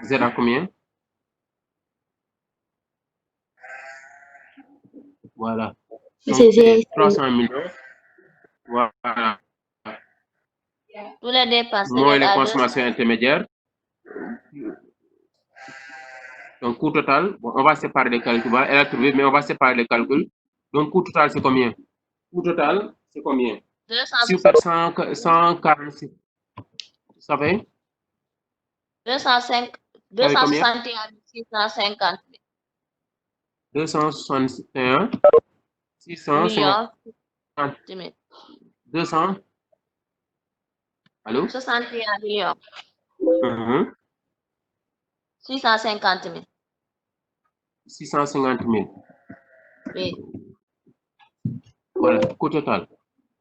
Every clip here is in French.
Z à combien? Voilà. Donc, c'est 300 millions. Voilà. Tous les dépenses Moins les consommations intermédiaires. Donc, coût total, bon, on va séparer les calculs. Voilà, elle a trouvé, mais on va séparer les calculs. Donc, coût total, c'est combien? Coût total, c'est combien? 146. Ça fait? 261 650 261 650 millions. 200. Allô? 61 millions. 650 000. 650 000. Oui. Voilà, coût total.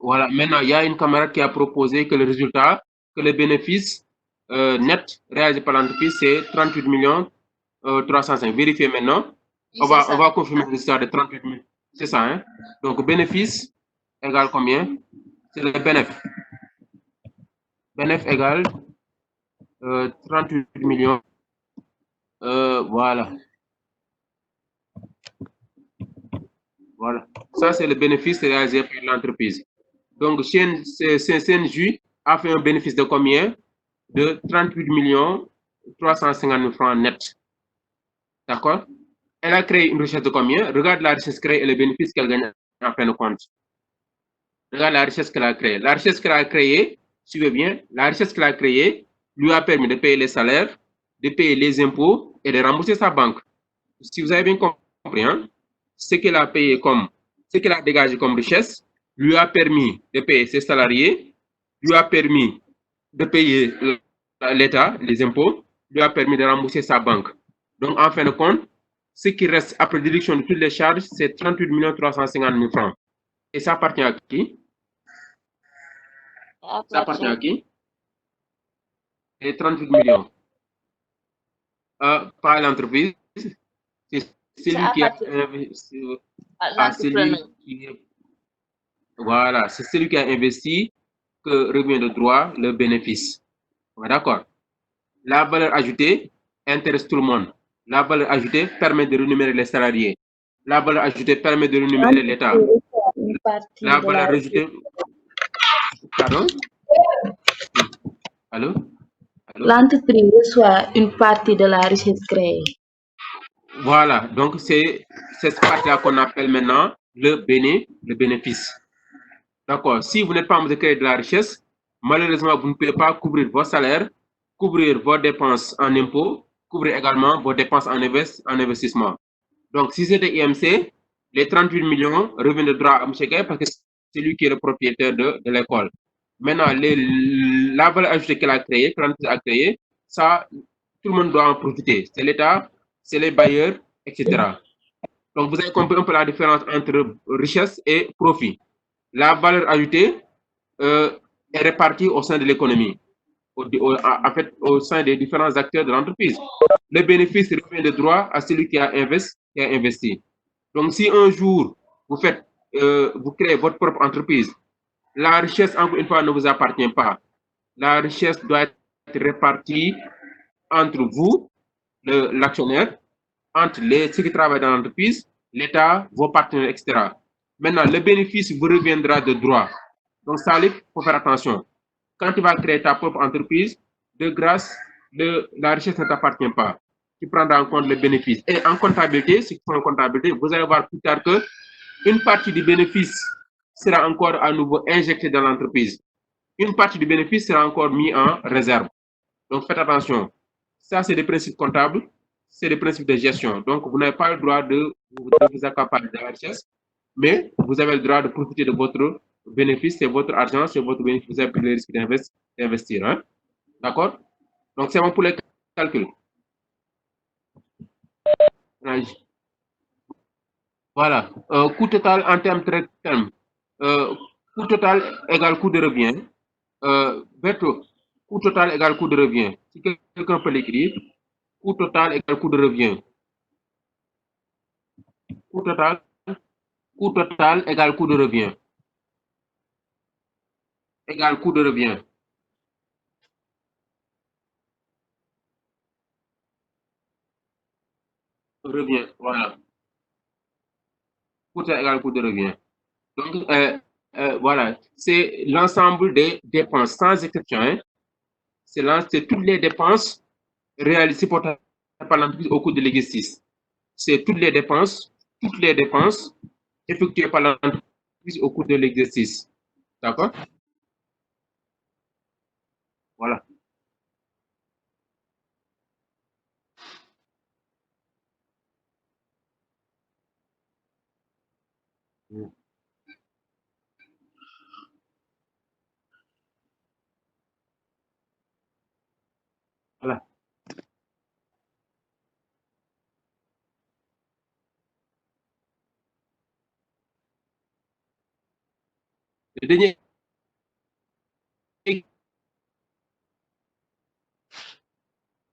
Voilà, maintenant, il y a une camarade qui a proposé que le résultat, que le bénéfice net réalisé par l'entreprise, c'est 38 millions 305. Vérifiez maintenant. Oui, on va confirmer le résultat de 38 000. C'est ça, hein? Donc, bénéfice égale combien? C'est le bénéfice. Bénéfice égale 38 millions. Voilà. Voilà. Ça, c'est le bénéfice réalisé par l'entreprise. Donc, CNJ a fait un bénéfice de combien? De 38 millions 350 000 francs net. D'accord? Elle a créé une richesse de combien? Regarde la richesse créée et le bénéfice qu'elle gagne en fin de compte. Regarde la richesse qu'elle a créée. La richesse qu'elle a créée, suivez bien, la richesse qu'elle a créée lui a permis de payer les salaires, de payer les impôts et de rembourser sa banque. Si vous avez bien compris, hein, ce qu'elle a payé comme, ce qu'elle a dégagé comme richesse lui a permis de payer ses salariés, lui a permis de payer l'État, les impôts, lui a permis de rembourser sa banque. Donc, en fin de compte, ce qui reste après déduction de toutes les charges, c'est 38 350 000 francs. Et ça appartient à qui? Ça appartient à qui? Les 38 millions. Par l'entreprise, c'est celui qui a investi. Voilà, c'est celui qui a investi que revient de droit le bénéfice. D'accord. La valeur ajoutée intéresse tout le monde. La valeur ajoutée permet de rémunérer les salariés. La valeur ajoutée permet de rémunérer l'État. La valeur ajoutée. Pardon? Allô? L'entreprise reçoit une partie de la richesse créée. Voilà, donc c'est cette partie-là qu'on appelle maintenant le bénéfice. D'accord. Si vous n'êtes pas en mesure de créer de la richesse, malheureusement, vous ne pouvez pas couvrir vos salaires, couvrir vos dépenses en impôts, couvrir également vos dépenses en investissement. Donc, si c'était IMC, les 38 millions reviennent de droit à M. Gay parce que c'est lui qui est le propriétaire de l'école. Maintenant, la valeur ajoutée qu'elle a créée, que l'entreprise a créée, ça, tout le monde doit en profiter. C'est l'État, c'est les bailleurs, etc. Donc, vous avez compris un peu la différence entre richesse et profit. La valeur ajoutée est répartie au sein de l'économie, en fait, au sein des différents acteurs de l'entreprise. Le bénéfice revient de droit à celui qui a investi. Donc, si un jour vous créez votre propre entreprise, la richesse, encore une fois, ne vous appartient pas. La richesse doit être répartie entre vous, l'actionnaire, entre ceux qui travaillent dans l'entreprise, l'État, vos partenaires, etc. Maintenant, le bénéfice vous reviendra de droit. Donc, ça, il faut faire attention. Quand tu vas créer ta propre entreprise, de grâce, la richesse ne t'appartient pas. Tu prendras en compte le bénéfice. Et en comptabilité, si tu fais en comptabilité, vous allez voir plus tard que une partie du bénéfice sera encore à nouveau injectée dans l'entreprise. Une partie du bénéfice sera encore mise en réserve. Donc, faites attention. Ça, c'est des principes comptables, c'est des principes de gestion. Donc, vous n'avez pas le droit de vous accaparer de la richesse, mais vous avez le droit de profiter de votre bénéfice, c'est votre argent, c'est votre bénéfice, vous avez pris le risque d'investir. Hein? D'accord? Donc, c'est bon pour les calculs. Voilà. Coût total en termes très termes. Coût total égale coût de revient. Berthaud, coût total égale coût de revient. Si quelqu'un peut l'écrire, coût total égale coût de revient. Coût total Coût total égale coût de revient. Égale coût de revient. Revient, voilà. Coût total égale coût de revient. Donc, voilà, c'est l'ensemble des dépenses, sans exception. Hein. C'est toutes les dépenses réalisées par l'entreprise au cours de l'exercice. C'est toutes les dépenses effectuées par l'entreprise au cours de l'exercice. D'accord? Voilà. Voilà. Le dernier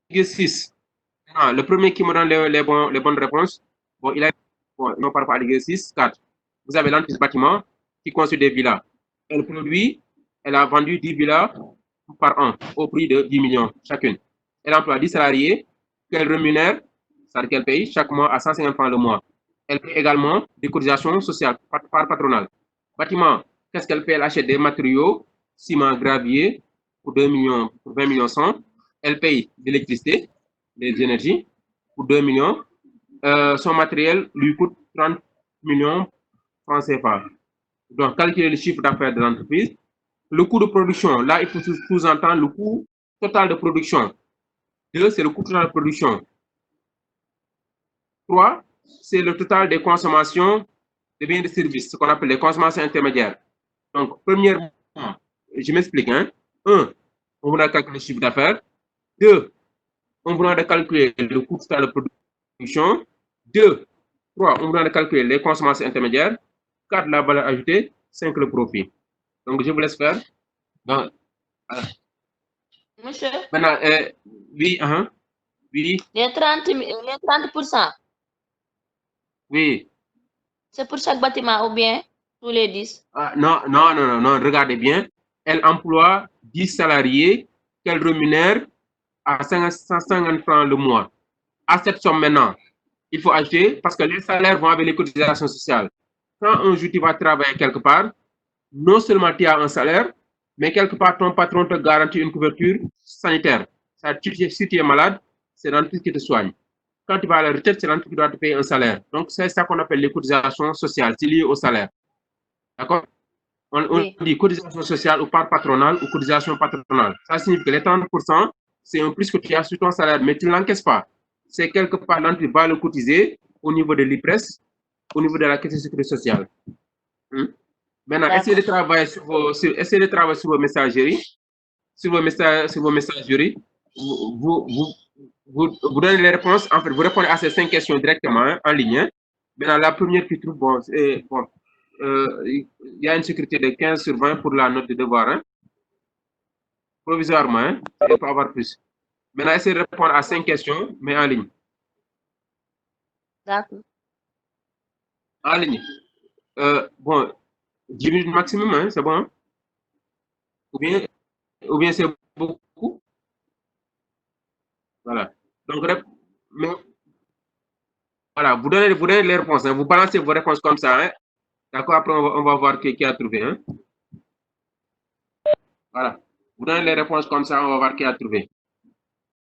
exercice. Le premier qui me donne les bonnes réponses, bon, il a non par rapport à l'exercice 4. Vous avez l'entreprise bâtiment qui construit des villas. Elle a vendu 10 villas par an au prix de 10 millions chacune. Elle emploie 10 salariés qu'elle rémunère, c'est-à-dire qu'elle paye chaque mois à 150 francs le mois. Elle paye également des cotisations sociales par patronale. Bâtiment, qu'est-ce qu'elle fait? Elle achète des matériaux, ciment, gravier pour 2 millions, pour 20 millions 100. Elle paye l'électricité, les énergies pour 2 millions. Son matériel lui coûte 30 millions francs CFA. Donc, calculer le chiffre d'affaires de l'entreprise. Le coût de production, là, il faut sous-entendre le coût total de production. 2, c'est le coût total de production. 3, c'est le total des consommations de biens et de services, ce qu'on appelle les consommations intermédiaires. Donc, premièrement, je m'explique. Hein. 1, on voudra calculer le chiffre d'affaires. 2, on voudra calculer le coût total de production. 2, 3, on voudra calculer les consommations intermédiaires. 4, la valeur ajoutée. 5, le profit. Donc, je vous laisse faire. Donc, Monsieur, maintenant, oui, oui, les 30%, oui. c'est pour chaque bâtiment ou bien tous les 10? Non, regardez bien. Elle emploie 10 salariés qu'elle rémunère à 150 francs le mois. À cette somme maintenant, il faut acheter parce que les salaires vont avec les cotisations sociales. Quand un jour tu vas travailler quelque part, non seulement tu as un salaire, mais quelque part ton patron te garantit une couverture sanitaire. Si tu es malade, c'est l'entreprise qui te soigne. Quand tu vas à la retraite, c'est l'entreprise qui doit te payer un salaire. Donc, c'est ça qu'on appelle les cotisations sociales. C'est lié au salaire. D'accord? On dit cotisation sociale ou part patronale ou cotisation patronale. Ça signifie que les 30%, c'est un plus que tu as sur ton salaire, mais tu ne l'encaisses pas. C'est quelque part l'entreprise va le cotiser au niveau de l'IPRES, au niveau de la caisse de sécurité sociale. Maintenant, essayez de travailler sur vos messageries. Sur vos messageries, vous donnez les réponses. En fait, vous répondez à ces 5 questions directement en ligne. Maintenant, la première qui trouve, il y a une sécurité de 15 sur 20 pour la note de devoir. Hein. Provisoirement, hein, il peut avoir plus. Maintenant, essayez de répondre à 5 questions, mais en ligne. D'accord. En ligne. Bon, 10 minutes maximum, hein, c'est bon. Hein? Ou bien c'est beaucoup. Voilà. Donc, voilà, vous donnez les réponses. Hein, vous balancez vos réponses comme ça. Hein. D'accord, après on va voir qui a trouvé. Hein. Voilà. Vous donnez les réponses comme ça, on va voir qui a trouvé.